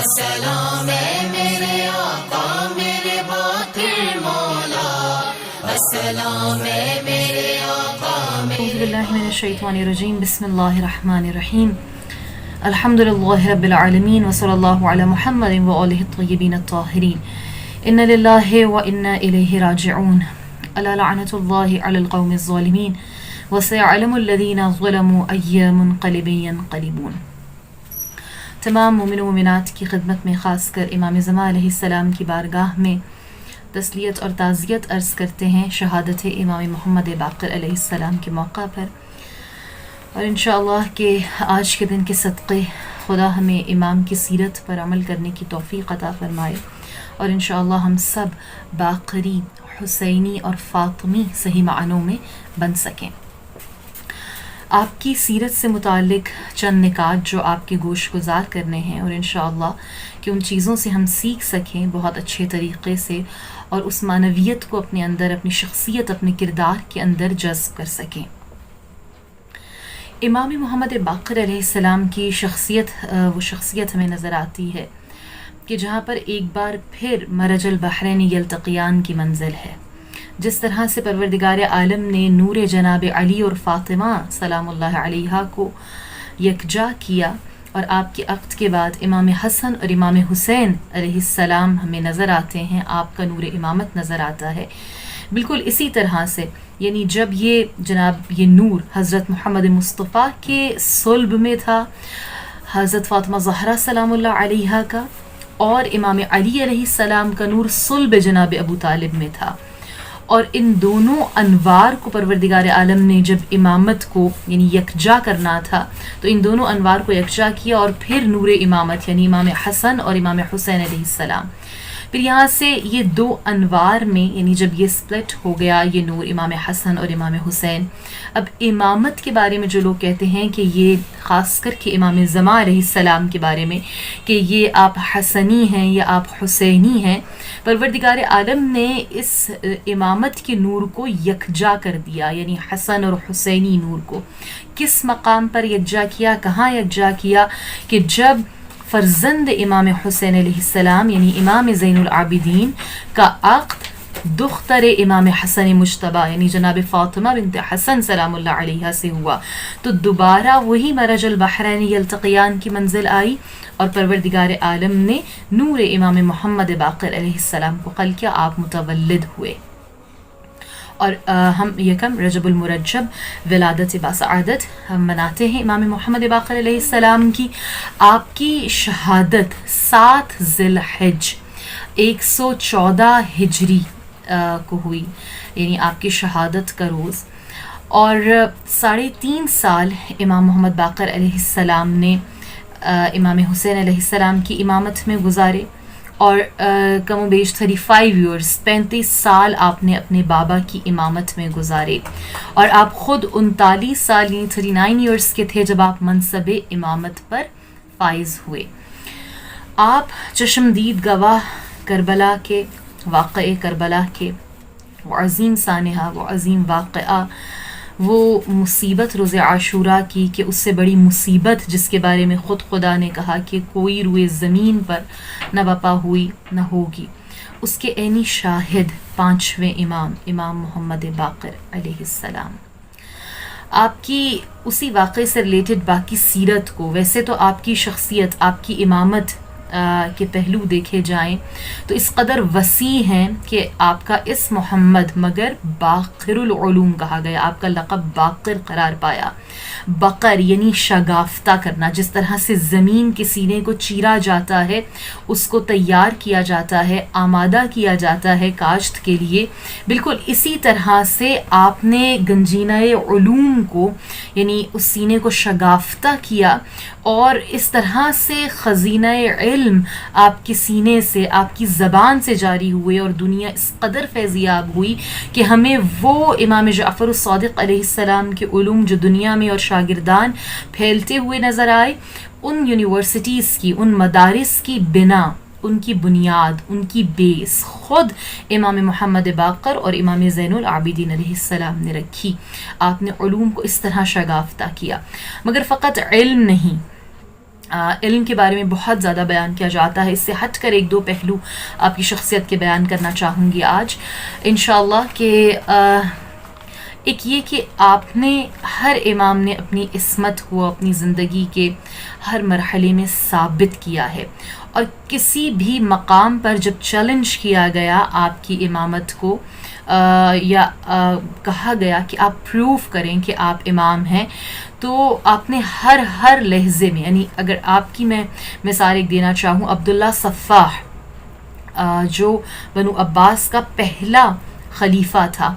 السلام ہے میرے آقا میرے باقر مولا، السلام ہے میرے آقا اعوذ باللہ من الشیطان الرجیم، بسم اللہ الرحمن الرحیم، الحمد للہ رب العالمین، وصلی اللہ علی محمد وآلہ الطیبین الطاہرین، ان للہ وانا الیہ راجعون، الا لعنۃ اللہ علی القوم الظالمین، وسيعلم الذین ظلموا ای منقلب ینقلبون۔ تمام مومن و مومنات کی خدمت میں، خاص کر امام زمان علیہ السلام کی بارگاہ میں تسلیت اور تعزیت عرض کرتے ہیں شہادت امام محمد باقر علیہ السلام کے موقع پر، اور انشاءاللہ کہ آج کے دن کے صدقے خدا ہمیں امام کی سیرت پر عمل کرنے کی توفیق عطا فرمائے، اور انشاءاللہ ہم سب باقری، حسینی اور فاطمی صحیح معنوں میں بن سکیں۔ آپ کی سیرت سے متعلق چند نکات جو آپ کے گوش گزار کرنے ہیں، اور انشاءاللہ کہ ان چیزوں سے ہم سیکھ سکیں بہت اچھے طریقے سے، اور اس معنویت کو اپنے اندر، اپنی شخصیت، اپنے کردار کے اندر جذب کر سکیں۔ امام محمد باقر علیہ السلام کی شخصیت وہ شخصیت ہمیں نظر آتی ہے کہ جہاں پر ایک بار پھر مرج البحرین یلتقیان کی منزل ہے۔ جس طرح سے پروردگار عالم نے نور جناب علی اور فاطمہ سلام اللہ علیہا کو یکجا کیا، اور آپ کے عقد کے بعد امام حسن اور امام حسین علیہ السلام ہمیں نظر آتے ہیں، آپ کا نور امامت نظر آتا ہے۔ بالکل اسی طرح سے یعنی جب یہ نور حضرت محمد مصطفیٰ کے صلب میں تھا، حضرت فاطمہ زہرا سلام اللہ علیہا کا، اور امام علی علیہ السلام کا نور صلب جناب ابو طالب میں تھا، اور ان دونوں انوار کو پروردگار عالم نے جب امامت کو یعنی یکجا کرنا تھا تو ان دونوں انوار کو یکجا کیا، اور پھر نور امامت یعنی امام حسن اور امام حسین علیہ السلام۔ پھر یہاں سے یہ دو انوار میں یعنی جب یہ سپلٹ ہو گیا یہ نور امام حسن اور امام حسین، اب امامت کے بارے میں جو لوگ کہتے ہیں کہ یہ خاص کر کے امام زمان علیہ السلام کے بارے میں کہ یہ آپ حسنی ہیں یا آپ حسینی ہیں، پروردگار عالم نے اس امامت کے نور کو یکجا کر دیا، یعنی حسن اور حسینی نور کو کس مقام پر یکجا کیا، کہاں یکجا کیا، کہ جب فرزند امام حسین علیہ السلام یعنی امام زین العابدین کا عقد دختر امام حسن مجتبی یعنی جناب فاطمہ بنت حسن سلام اللہ علیہ سے ہوا، تو دوبارہ وہی مرج البحرین یلتقیان کی منزل آئی، اور پروردگار عالم نے نور امام محمد باقر علیہ السلام کو خلق کیا، آپ متولد ہوئے۔ اور ہم یکم رجب المرجب ولادت باسعادت ہم مناتے ہیں امام محمد باقر علیہ السلام کی۔ آپ کی شہادت 7 ذی الحج 114 ہجری کو ہوئی، یعنی آپ کی شہادت کا روز، اور 3.5 سال امام محمد باقر علیہ السلام نے امام حسین علیہ السلام کی امامت میں گزارے، اور کم و بیش 35 ایئرز 35 سال آپ نے اپنے بابا کی امامت میں گزارے، اور آپ خود 39 سال یعنی 39 ایئرز کے تھے جب آپ منصب امامت پر فائز ہوئے۔ آپ چشمدید گواہ کربلا کے واقعے کربلا کے، وہ عظیم سانحہ، وہ عظیم واقعہ، وہ مصیبت روز عاشوراء کی کہ اس سے بڑی مصیبت جس کے بارے میں خود خدا نے کہا کہ کوئی روئے زمین پر نہ بپا ہوئی نہ ہوگی، اس کے عینی شاہد 5ویں امام محمد باقر علیہ السلام۔ آپ کی اسی واقعے سے ریلیٹڈ باقی سیرت کو، ویسے تو آپ کی شخصیت، آپ کی امامت کے پہلو دیکھے جائیں تو اس قدر وسیع ہیں کہ آپ کا اسم محمد مگر باقر العلوم کہا گیا، آپ کا لقب باقر قرار پایا۔ بقر یعنی شگافتہ کرنا، جس طرح سے زمین کے سینے کو چیرا جاتا ہے، اس کو تیار کیا جاتا ہے، آمادہ کیا جاتا ہے کاشت کے لیے، بالکل اسی طرح سے آپ نے گنجینہ علوم کو یعنی اس سینے کو شگافتہ کیا، اور اس طرح سے خزینہ علم آپ کے سینے سے، آپ کی زبان سے جاری ہوئے، اور دنیا اس قدر فیضیاب ہوئی کہ ہمیں وہ امام جعفر الصادق علیہ السلام کے علوم جو دنیا میں اور شاگردان پھیلتے ہوئے نظر آئے، ان یونیورسٹیز کی، ان مدارس کی بنا، ان کی بنیاد، ان کی بیس خود امام محمد باقر اور امام زین العابدین علیہ السلام نے رکھی۔ آپ نے علوم کو اس طرح شگافتہ کیا، مگر فقط علم نہیں، علم کے بارے میں بہت زیادہ بیان کیا جاتا ہے. اس سے ہٹ کر ایک دو پہلو آپ کی شخصیت کے بیان کرنا چاہوں گی آج انشاءاللہ. کہ ایک یہ کہ آپ نے ہر امام نے اپنی عصمت کو اپنی زندگی کے ہر مرحلے میں ثابت کیا ہے، اور کسی بھی مقام پر جب چیلنج کیا گیا آپ کی امامت کو یا کہا گیا کہ آپ پروف کریں کہ آپ امام ہیں، تو آپ نے ہر لحظے میں، یعنی اگر آپ کی میں مثال ایک دینا چاہوں، عبداللہ صفاح جو بنو عباس کا پہلا خلیفہ تھا،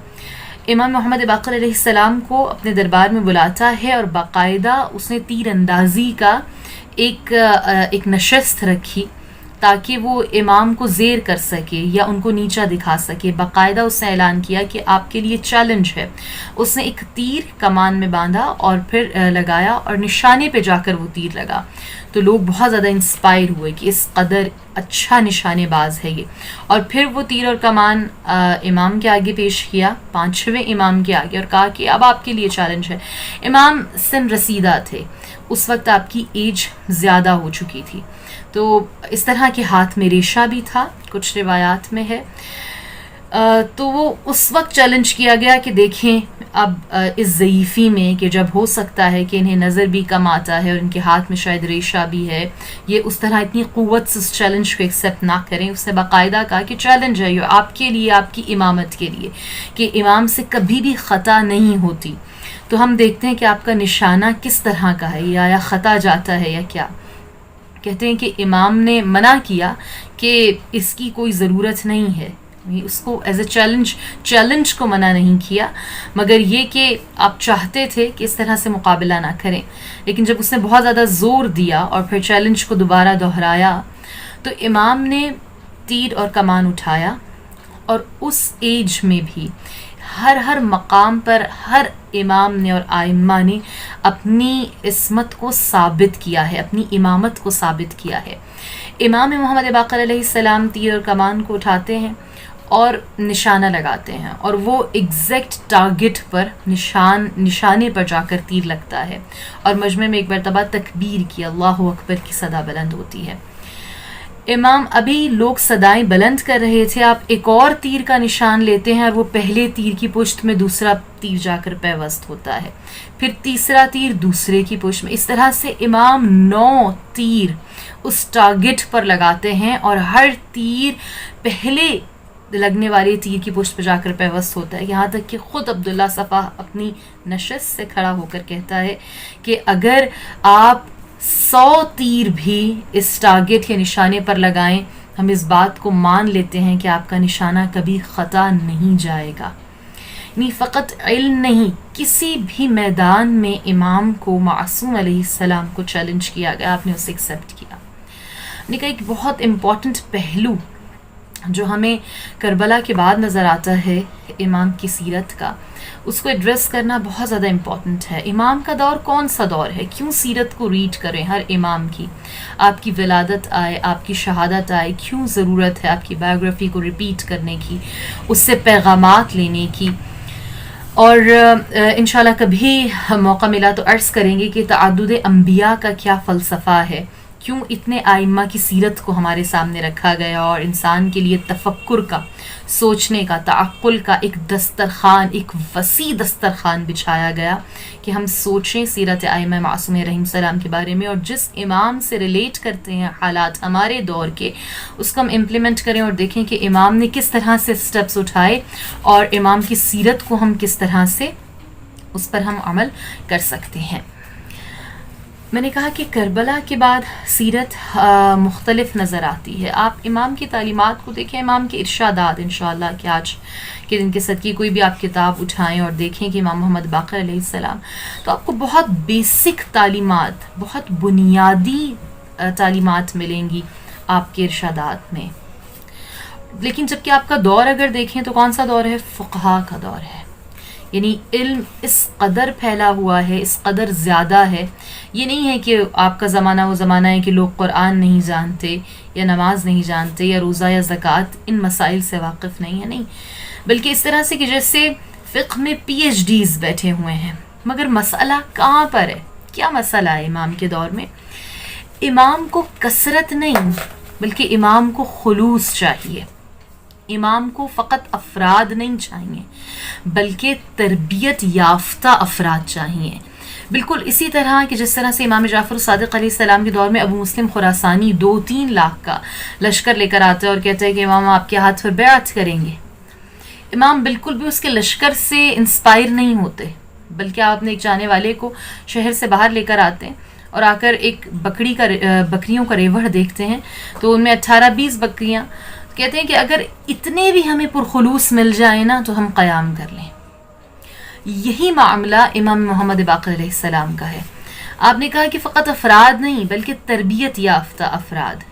امام محمد باقر علیہ السلام کو اپنے دربار میں بلاتا ہے اور باقاعدہ اس نے تیر اندازی کا ایک نشست رکھی تاکہ وہ امام کو زیر کر سکے یا ان کو نیچا دکھا سکے. باقاعدہ اس نے اعلان کیا کہ آپ کے لیے چیلنج ہے. اس نے ایک تیر کمان میں باندھا اور پھر لگایا اور نشانے پہ جا کر وہ تیر لگا. تو لوگ بہت زیادہ انسپائر ہوئے کہ اس قدر اچھا نشانے باز ہے یہ. اور پھر وہ تیر اور کمان امام کے آگے پیش کیا، 5ویں امام کے آگے، اور کہا کہ اب آپ کے لیے چیلنج ہے. امام سن رسیدہ تھے، اس وقت آپ کی ایج زیادہ ہو چکی تھی، تو اس طرح کے ہاتھ میں ریشہ بھی تھا، کچھ روایات میں ہے. تو وہ اس وقت چیلنج کیا گیا کہ دیکھیں اب اس ضعیفی میں، کہ جب ہو سکتا ہے کہ انہیں نظر بھی کم آتا ہے اور ان کے ہاتھ میں شاید ریشہ بھی ہے، یہ اس طرح اتنی قوت سے اس چیلنج کو ایکسیپٹ نہ کریں. اس نے باقاعدہ کہا کہ چیلنج ہے یہ آپ کے لیے، آپ کی امامت کے لیے، کہ امام سے کبھی بھی خطا نہیں ہوتی. تو ہم دیکھتے ہیں کہ آپ کا نشانہ کس طرح کا ہے، یا خطا جاتا ہے یا کیا. کہتے ہیں کہ امام نے منع کیا کہ اس کی کوئی ضرورت نہیں ہے، اس کو ایز اے چیلنج کو منع نہیں کیا، مگر یہ کہ آپ چاہتے تھے کہ اس طرح سے مقابلہ نہ کریں. لیکن جب اس نے بہت زیادہ زور دیا اور پھر چیلنج کو دوبارہ دہرایا، تو امام نے تیر اور کمان اٹھایا، اور اس ایج میں بھی ہر مقام پر ہر امام نے اور آئمہ نے اپنی عصمت کو ثابت کیا ہے، اپنی امامت کو ثابت کیا ہے. امام محمد باقر علیہ السلام تیر اور کمان کو اٹھاتے ہیں اور نشانہ لگاتے ہیں، اور وہ ایگزیکٹ ٹارگٹ پر نشانے پر جا کر تیر لگتا ہے، اور مجمع میں ایک مرتبہ تکبیر کی، اللہ اکبر کی صدا بلند ہوتی ہے. امام ابھی لوگ صدائیں بلند کر رہے تھے، آپ ایک اور تیر کا نشان لیتے ہیں، اور وہ پہلے تیر کی پشت میں دوسرا تیر جا کر پیوست ہوتا ہے، پھر تیسرا تیر دوسرے کی پشت میں. اس طرح سے امام 9 تیر اس ٹارگٹ پر لگاتے ہیں، اور ہر تیر پہلے لگنے والے تیر کی پشت پہ جا کر پیوست ہوتا ہے. یہاں تک کہ خود عبداللہ صفا اپنی نشست سے کھڑا ہو کر کہتا ہے کہ اگر آپ 100 تیر بھی اس ٹارگٹ کے نشانے پر لگائیں، ہم اس بات کو مان لیتے ہیں کہ آپ کا نشانہ کبھی خطا نہیں جائے گا. یعنی فقط علم نہیں، کسی بھی میدان میں امام کو، معصوم علیہ السلام کو چیلنج کیا گیا، آپ نے اسے ایکسیپٹ کیا. نے کہا ایک بہت امپورٹنٹ پہلو جو ہمیں کربلا کے بعد نظر آتا ہے امام کی سیرت کا، اس کو ایڈریس کرنا بہت زیادہ امپورٹنٹ ہے. امام کا دور کون سا دور ہے؟ کیوں سیرت کو ریڈ کریں ہر امام کی؟ آپ کی ولادت آئے، آپ کی شہادت آئے، کیوں ضرورت ہے آپ کی بایوگرافی کو ریپیٹ کرنے کی، اس سے پیغامات لینے کی؟ اور انشاءاللہ کبھی موقع ملا تو عرض کریں گے کہ تعدد انبیاء کا کیا فلسفہ ہے، کیوں اتنے آئمہ کی سیرت کو ہمارے سامنے رکھا گیا، اور انسان کے لیے تفکر کا، سوچنے کا، تعقل کا ایک دسترخوان، ایک وسیع دسترخوان بچھایا گیا کہ ہم سوچیں سیرت آئمہ معصوم رحیم السلام کے بارے میں، اور جس امام سے ریلیٹ کرتے ہیں حالات ہمارے دور کے، اس کو ہم امپلیمنٹ کریں اور دیکھیں کہ امام نے کس طرح سے سٹیپس اٹھائے، اور امام کی سیرت کو ہم کس طرح سے اس پر ہم عمل کر سکتے ہیں. میں نے کہا کہ کربلا کے بعد سیرت مختلف نظر آتی ہے. آپ امام کی تعلیمات کو دیکھیں، امام کے ارشادات، انشاءاللہ کہ آج کے دن کے صدقے کوئی بھی آپ کتاب اٹھائیں اور دیکھیں کہ امام محمد باقر علیہ السلام، تو آپ کو بہت بیسک تعلیمات، بہت بنیادی تعلیمات ملیں گی آپ کے ارشادات میں. لیکن جب کہ آپ کا دور اگر دیکھیں تو کون سا دور ہے؟ فقہا کا دور ہے. یعنی علم اس قدر پھیلا ہوا ہے، اس قدر زیادہ ہے. یہ نہیں ہے کہ آپ کا زمانہ وہ زمانہ ہے کہ لوگ قرآن نہیں جانتے یا نماز نہیں جانتے یا روزہ یا زکوٰۃ ان مسائل سے واقف نہیں ہے، نہیں، بلکہ اس طرح سے کہ جیسے فقہ میں PhDs بیٹھے ہوئے ہیں، مگر مسئلہ کہاں پر ہے؟ کیا مسئلہ ہے امام کے دور میں؟ امام کو کثرت نہیں بلکہ امام کو خلوص چاہیے. امام کو فقط افراد نہیں چاہیے بلکہ تربیت یافتہ افراد چاہیے. بالکل اسی طرح کہ جس طرح سے امام جعفر صادق علیہ السلام کے دور میں ابو مسلم خراسانی 2-3 لاکھ کا لشکر لے کر آتے اور کہتے ہیں کہ امام آپ کے ہاتھ پر بیعت کریں گے. امام بالکل بھی اس کے لشکر سے انسپائر نہیں ہوتے بلکہ آپ اپنے ایک جانے والے کو شہر سے باہر لے کر آتے ہیں اور آ کر ایک بکریوں کا ریوڑ دیکھتے ہیں تو ان میں 18-20 بکریاں. کہتے ہیں کہ اگر اتنے بھی ہمیں پرخلوص مل جائیں نا تو ہم قیام کر لیں. یہی معاملہ امام محمد باقر علیہ السلام کا ہے. آپ نے کہا کہ فقط افراد نہیں بلکہ تربیت یافتہ افراد.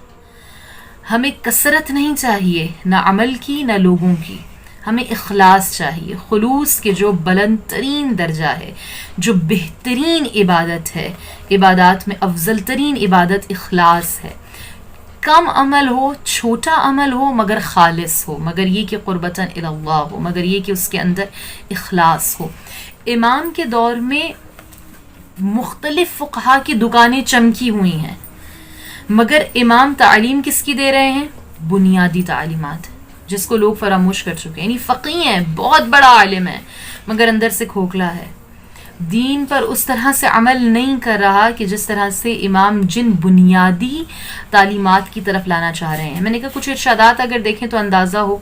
ہمیں کثرت نہیں چاہیے نہ عمل کی نہ لوگوں کی، ہمیں اخلاص چاہیے. خلوص کے جو بلند ترین درجہ ہے، جو بہترین عبادت ہے، عبادات میں افضل ترین عبادت اخلاص ہے. کم عمل ہو، چھوٹا عمل ہو مگر خالص ہو، مگر یہ کہ قربتاً الی اللہ ہو، مگر یہ کہ اس کے اندر اخلاص ہو. امام کے دور میں مختلف فقہا کی دکانیں چمکی ہوئی ہیں مگر امام تعلیم کس کی دے رہے ہیں؟ بنیادی تعلیمات، جس کو لوگ فراموش کر چکے ہیں. یعنی فقیہ ہیں، بہت بڑا عالم ہے مگر اندر سے کھوکھلا ہے، دین پر اس طرح سے عمل نہیں کر رہا کہ جس طرح سے امام جن بنیادی تعلیمات کی طرف لانا چاہ رہے ہیں. میں نے کہا کچھ ارشادات اگر دیکھیں تو اندازہ ہو.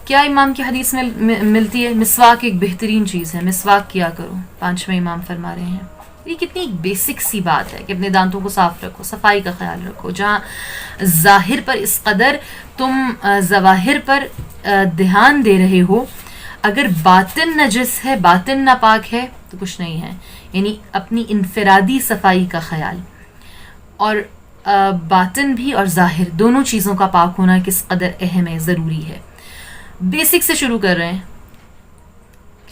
کیا امام کی حدیث میں ملتی ہے؟ مسواک ایک بہترین چیز ہے، مسواک کیا کرو. 5ویں امام فرما رہے ہیں. یہ کتنی ایک بیسک سی بات ہے کہ اپنے دانتوں کو صاف رکھو، صفائی کا خیال رکھو. جہاں ظاہر پر اس قدر تم ظواہر پر دھیان دے رہے ہو، اگر باطن نجس ہے، باطن ناپاک ہے تو کچھ نہیں ہے. یعنی اپنی انفرادی صفائی کا خیال، اور باطن بھی اور ظاہر دونوں چیزوں کا پاک ہونا کس قدر اہم ہے، ضروری ہے. بیسک سے شروع کر رہے ہیں.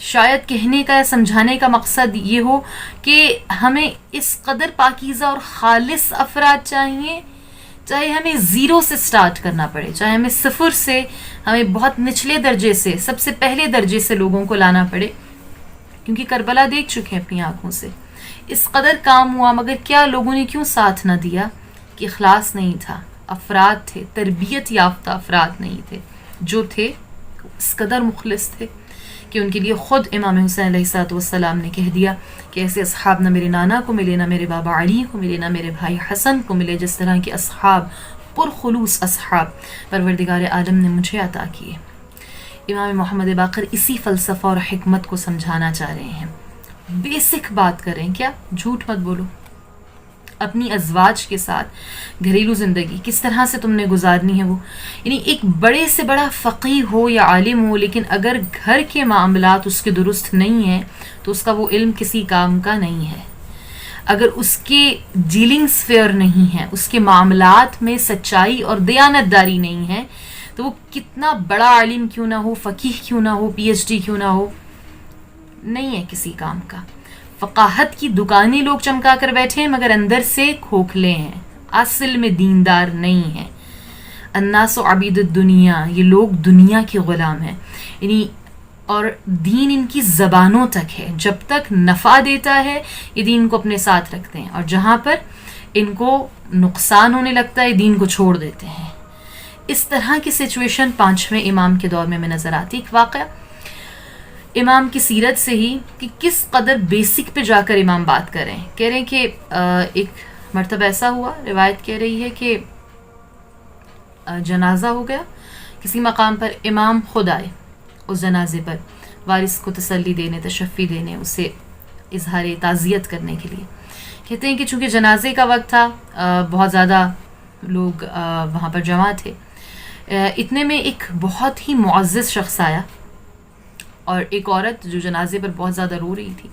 شاید کہنے کا یا سمجھانے کا مقصد یہ ہو کہ ہمیں اس قدر پاکیزہ اور خالص افراد چاہیے، چاہے ہمیں 0 سے سٹارٹ کرنا پڑے، چاہے ہمیں 0 سے، ہمیں بہت نچلے درجے سے، سب سے پہلے درجے سے لوگوں کو لانا پڑے. کیونکہ کربلا دیکھ چکے ہیں اپنی آنکھوں سے. اس قدر کام ہوا مگر کیا لوگوں نے کیوں ساتھ نہ دیا؟ کہ اخلاص نہیں تھا. افراد تھے، تربیت یافتہ افراد نہیں تھے. جو تھے اس قدر مخلص تھے کہ ان کے لیے خود امام حسین علیہ السلام نے کہہ دیا کہ ایسے اصحاب نہ میرے نانا کو ملے، نہ میرے بابا علی کو ملے، نہ میرے بھائی حسن کو ملے، جس طرح کے اصحاب، پرخلوص اصحاب پروردگار عالم نے مجھے عطا کیے. امام محمد باقر اسی فلسفہ اور حکمت کو سمجھانا چاہ رہے ہیں. بیسک بات کریں، کیا جھوٹ مت بولو. اپنی ازواج کے ساتھ گھریلو زندگی کس طرح سے تم نے گزارنی ہے وہ، یعنی ایک بڑے سے بڑا فقیہ ہو یا عالم ہو لیکن اگر گھر کے معاملات اس کے درست نہیں ہیں تو اس کا وہ علم کسی کام کا نہیں ہے. اگر اس کے ڈیلنگز فیئر نہیں ہیں، اس کے معاملات میں سچائی اور دیانت داری نہیں ہے تو وہ کتنا بڑا عالم کیوں نہ ہو، فقیہ کیوں نہ ہو، PhD کیوں نہ ہو، نہیں ہے کسی کام کا. فقاہت کی دکانیں لوگ چمکا کر بیٹھے ہیں مگر اندر سے کھوکھلے ہیں، اصل میں دیندار نہیں ہیں. الناس عبید الدنیا، یہ لوگ دنیا کے غلام ہیں. یعنی اور دین ان کی زبانوں تک ہے، جب تک نفع دیتا ہے یہ دین کو اپنے ساتھ رکھتے ہیں، اور جہاں پر ان کو نقصان ہونے لگتا ہے دین کو چھوڑ دیتے ہیں. اس طرح کی سچویشن 5ویں امام کے دور میں نظر آتی. ایک واقعہ امام کی سیرت سے ہی کہ کس قدر بیسک پہ جا کر امام بات کر رہے ہیں. کہہ رہے ہیں کہ ایک مرتبہ ایسا ہوا، روایت کہہ رہی ہے کہ جنازہ ہو گیا کسی مقام پر، امام خود آئے اس جنازے پر وارث کو تسلی دینے، تشفی دینے، اسے اظہار تعزیت کرنے کے لیے. کہتے ہیں کہ چونکہ جنازے کا وقت تھا، بہت زیادہ لوگ وہاں پر جمع تھے. اتنے میں ایک بہت ہی معزز شخص آیا اور ایک عورت جو جنازے پر بہت زیادہ رو رہی تھی،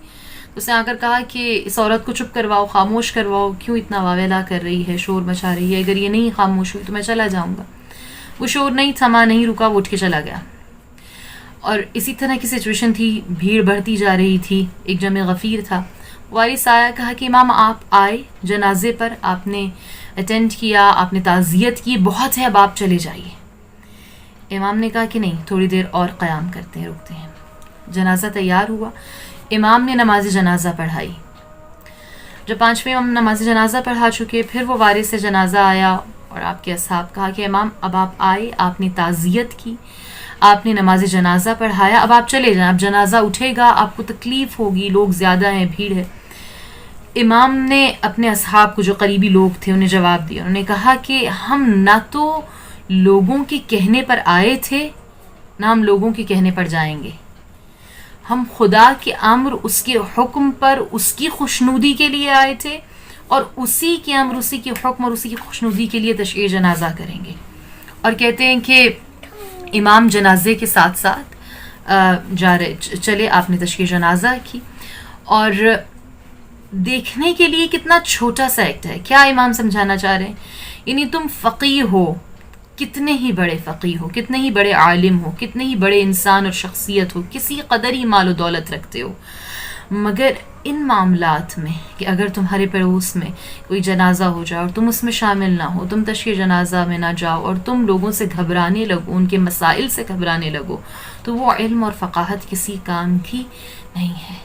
اس نے آ کر کہا کہ اس عورت کو چپ کرواؤ، خاموش کرواؤ، کیوں اتنا واویلا کر رہی ہے، شور مچا رہی ہے، اگر یہ نہیں خاموش ہوئی تو میں چلا جاؤں گا. وہ شور نہیں تھما، نہیں رکا، وہ اٹھ کے چلا گیا. اور اسی طرح کی سچویشن تھی، بھیڑ بڑھتی جا رہی تھی، ایک جمع غفیر تھا. وارث آیا، کہا کہ امام آپ آئے جنازے پر، آپ نے اٹینڈ کیا، آپ نے تعزیت کی، بہت ہے، اب آپ چلے جائیے. امام نے کہا کہ نہیں، تھوڑی دیر اور قیام کرتے ہیں، رکتے ہیں. جنازہ تیار ہوا، امام نے نماز جنازہ پڑھائی. جب 5ویں امام نماز جنازہ پڑھا چکے، پھر وہ وارث جنازہ آیا اور آپ کے اصحاب کہا کہ امام اب آپ آئے، آپ نے تعزیت کی، آپ نے نماز جنازہ پڑھایا، اب آپ چلے جائیں، اب جنازہ اٹھے گا، آپ کو تکلیف ہوگی، لوگ زیادہ ہیں، بھیڑ ہے۔ امام نے اپنے اصحاب کو، جو قریبی لوگ تھے، انہیں جواب دیا، انہوں نے کہا کہ ہم نہ تو لوگوں کے کہنے پر آئے تھے، نہ ہم لوگوں کے کہنے پر جائیں گے، ہم خدا کے امر، اس کے حکم پر، اس کی خوشنودی کے لیے آئے تھے، اور اسی کے امر، اسی کے حکم اور اسی کی خوشنودی کے لیے تشییع جنازہ کریں گے۔ اور کہتے ہیں کہ امام جنازے کے ساتھ ساتھ چلے، آپ نے تشییع جنازہ کی، اور دیکھنے کے لیے کتنا چھوٹا سا ایکٹ ہے۔ کیا امام سمجھانا چاہ رہے ہیں؟ یعنی تم فقیہ ہو، کتنے ہی بڑے فقیہ ہو، کتنے ہی بڑے عالم ہو، کتنے ہی بڑے انسان اور شخصیت ہو، کسی قدر ہی مال و دولت رکھتے ہو، مگر ان معاملات میں کہ اگر تمہارے پڑوس میں کوئی جنازہ ہو جائے اور تم اس میں شامل نہ ہو، تم تشییع جنازہ میں نہ جاؤ اور تم لوگوں سے گھبرانے لگو، ان کے مسائل سے گھبرانے لگو، تو وہ علم اور فقاہت کسی کام کی نہیں ہے۔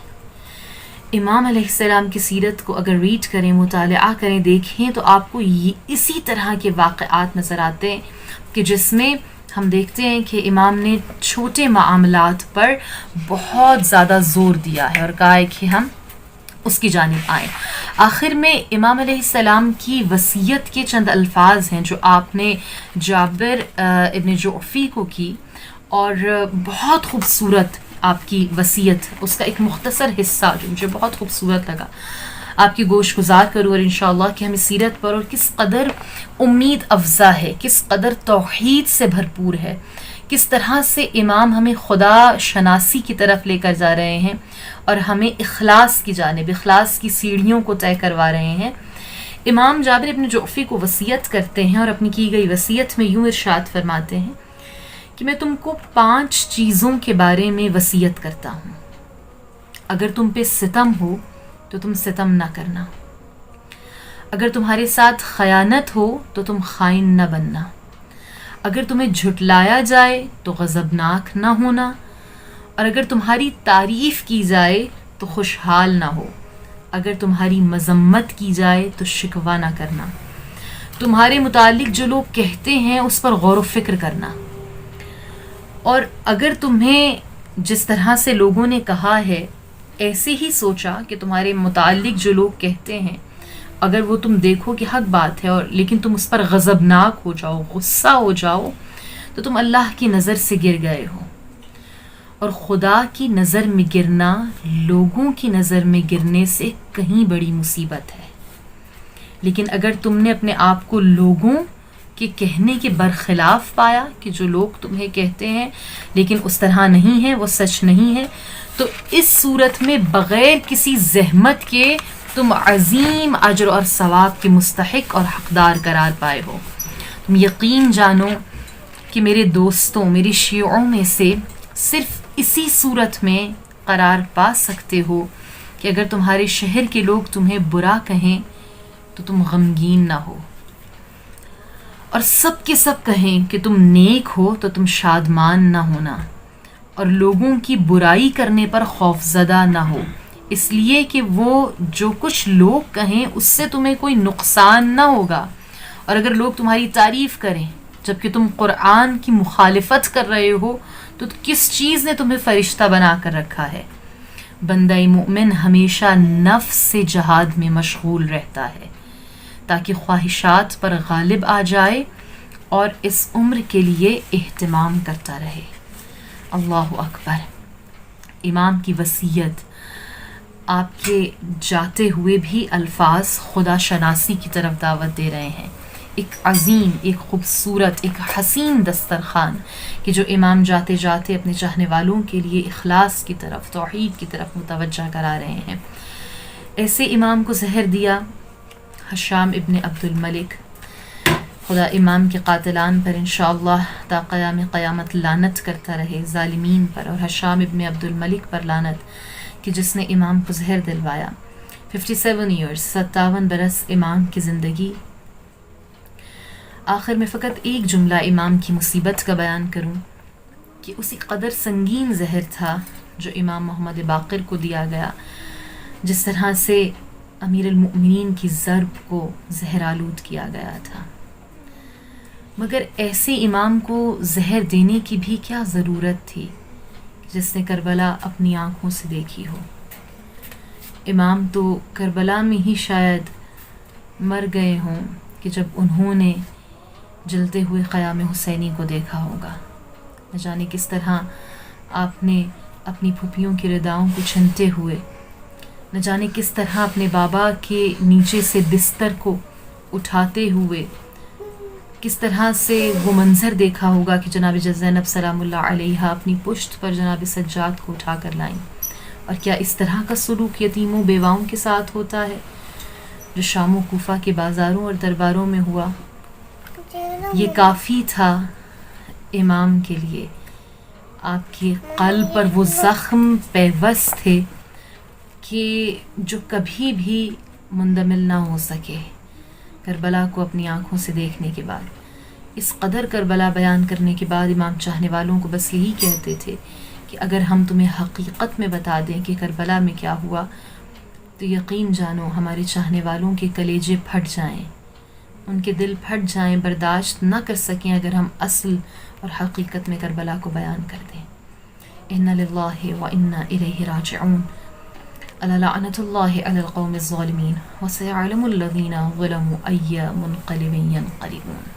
امام علیہ السلام کی سیرت کو اگر ریڈ کریں، مطالعہ کریں، دیکھیں، تو آپ کو اسی طرح کے واقعات نظر آتے ہیں کہ جس میں ہم دیکھتے ہیں کہ امام نے چھوٹے معاملات پر بہت زیادہ زور دیا ہے اور کہا ہے کہ ہم اس کی جانب آئیں۔ آخر میں امام علیہ السلام کی وصیت کے چند الفاظ ہیں جو آپ نے جابر ابن جعفی کو کی، اور بہت خوبصورت آپ کی وصیت، اس کا ایک مختصر حصہ جو مجھے بہت خوبصورت لگا، آپ کی گوش گزار کروں، اور انشاءاللہ کہ ہمیں سیرت پر اور کس قدر امید افزا ہے، کس قدر توحید سے بھرپور ہے، کس طرح سے امام ہمیں خدا شناسی کی طرف لے کر جا رہے ہیں اور ہمیں اخلاص کی جانب، اخلاص کی سیڑھیوں کو طے کروا رہے ہیں۔ امام جابر ابن جعفی کو وصیت کرتے ہیں اور اپنی کی گئی وصیت میں یوں ارشاد فرماتے ہیں کہ میں تم کو 5 چیزوں کے بارے میں وصیت کرتا ہوں، اگر تم پہ ستم ہو تو تم ستم نہ کرنا، اگر تمہارے ساتھ خیانت ہو تو تم خائن نہ بننا، اگر تمہیں جھٹلایا جائے تو غضبناک نہ ہونا، اور اگر تمہاری تعریف کی جائے تو خوشحال نہ ہو، اگر تمہاری مذمت کی جائے تو شکوہ نہ کرنا، تمہارے متعلق جو لوگ کہتے ہیں اس پر غور و فکر کرنا، اور اگر تمہیں جس طرح سے لوگوں نے کہا ہے ایسے ہی سوچا کہ تمہارے متعلق جو لوگ کہتے ہیں اگر وہ تم دیکھو کہ حق بات ہے، اور لیکن تم اس پر غضبناک ہو جاؤ، غصہ ہو جاؤ، تو تم اللہ کی نظر سے گر گئے ہو، اور خدا کی نظر میں گرنا لوگوں کی نظر میں گرنے سے کہیں بڑی مصیبت ہے۔ لیکن اگر تم نے اپنے آپ کو لوگوں کے کہنے کے برخلاف پایا کہ جو لوگ تمہیں کہتے ہیں لیکن اس طرح نہیں ہے، وہ سچ نہیں ہے، تو اس صورت میں بغیر کسی زحمت کے تم عظیم اجر اور ثواب کے مستحق اور حقدار قرار پائے ہو۔ تم یقین جانو کہ میرے دوستوں، میری شیعوں میں سے صرف اسی صورت میں قرار پا سکتے ہو کہ اگر تمہارے شہر کے لوگ تمہیں برا کہیں تو تم غمگین نہ ہو، اور سب کے سب کہیں کہ تم نیک ہو تو تم شادمان نہ ہونا، اور لوگوں کی برائی کرنے پر خوف زدہ نہ ہو، اس لیے کہ وہ جو کچھ لوگ کہیں اس سے تمہیں کوئی نقصان نہ ہوگا، اور اگر لوگ تمہاری تعریف کریں جبکہ تم قرآن کی مخالفت کر رہے ہو تو کس چیز نے تمہیں فرشتہ بنا کر رکھا ہے؟ بندہ مومن ہمیشہ نفس سے جہاد میں مشغول رہتا ہے تاکہ خواہشات پر غالب آ جائے اور اس عمر کے لیے اہتمام کرتا رہے۔ اللہ اکبر۔ امام کی وصیت، آپ کے جاتے ہوئے بھی الفاظ خدا شناسی کی طرف دعوت دے رہے ہیں، ایک عظیم، ایک خوبصورت، ایک حسین دسترخوان کہ جو امام جاتے جاتے اپنے چاہنے والوں کے لیے اخلاص کی طرف، توحید کی طرف متوجہ کرا رہے ہیں۔ ایسے امام کو زہر دیا حشام ابن عبد الملک، خدا امام کے قاتلان پر انشاءاللہ تا قیام قیامت لعنت کرتا رہے، ظالمین پر، اور حشام ابن عبد الملک پر لعنت کہ جس نے امام کو زہر دلوایا۔ 57 ایئرز، 57 برس امام کی زندگی۔ آخر میں فقط ایک جملہ امام کی مصیبت کا بیان کروں کہ اسی قدر سنگین زہر تھا جو امام محمد باقر کو دیا گیا، جس طرح سے امیر المؤمنین کی ضرب کو زہر آلود کیا گیا تھا، مگر ایسے امام کو زہر دینے کی بھی کیا ضرورت تھی جس نے کربلا اپنی آنکھوں سے دیکھی ہو؟ امام تو کربلا میں ہی شاید مر گئے ہوں کہ جب انہوں نے جلتے ہوئے خیام حسینی کو دیکھا ہوگا۔ نہ جانے کس طرح آپ نے اپنی پھوپھیوں کی رداؤں کو چھنتے ہوئے، نہ جانے کس طرح اپنے بابا کے نیچے سے بستر کو اٹھاتے ہوئے کس طرح سے وہ منظر دیکھا ہوگا کہ جناب زینب سلام اللہ علیہا اپنی پشت پر جناب سجاد کو اٹھا کر لائیں۔ اور کیا اس طرح کا سلوک یتیموں بیواؤں کے ساتھ ہوتا ہے جو شام و کوفہ کے بازاروں اور درباروں میں ہوا؟ یہ کافی تھا امام کے لیے، آپ کے قلب پر وہ زخم پیوست تھے کہ جو کبھی بھی مندمل نہ ہو سکے۔ کربلا کو اپنی آنکھوں سے دیکھنے کے بعد، اس قدر کربلا بیان کرنے کے بعد امام چاہنے والوں کو بس یہی کہتے تھے کہ اگر ہم تمہیں حقیقت میں بتا دیں کہ کربلا میں کیا ہوا تو یقین جانو ہمارے چاہنے والوں کے کلیجے پھٹ جائیں، ان کے دل پھٹ جائیں، برداشت نہ کر سکیں اگر ہم اصل اور حقیقت میں کربلا کو بیان کر دیں۔ اِنَّ لِلَّهِ وَإِنَّا إِلَيْهِ رَاجِعُونَ۔ أَلَا لَعْنَةُ اللَّهِ عَلَى الْقَوْمِ الظَّالِمِينَ وَسَيَعْلَمُ الَّذِينَ ظَلَمُوا أَيَّ مُنْقَلِبٍ يَنْقَلِبُونَ۔